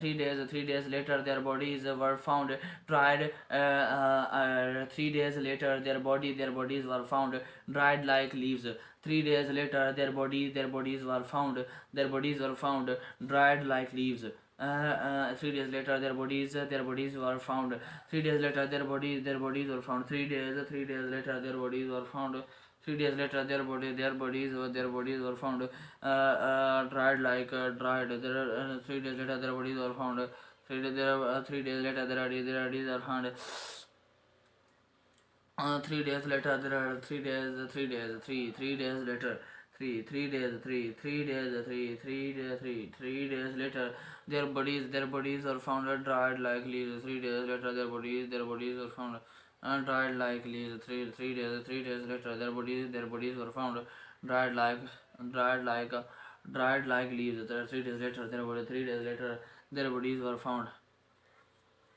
3 days later, their bodies were found dried. 3 days later, their bodies were found dried like leaves. 3 days later, their bodies were found. Their bodies were found dried like leaves. 3 days later, their bodies were found. 3 days later, their bodies were found. 3 days later, their bodies were found. 3 days later, their bodies were found dried. 3 days later, their bodies were found. 3 days later, their bodies are found. 3 days later, there are 3 days later, 3 days later, their bodies are found dried like leaves. 3 days later, their bodies were found dried like leaves. Three days later, their bodies were found dried like dried like dried like leaves. 3 days later, 3 days later, their bodies were found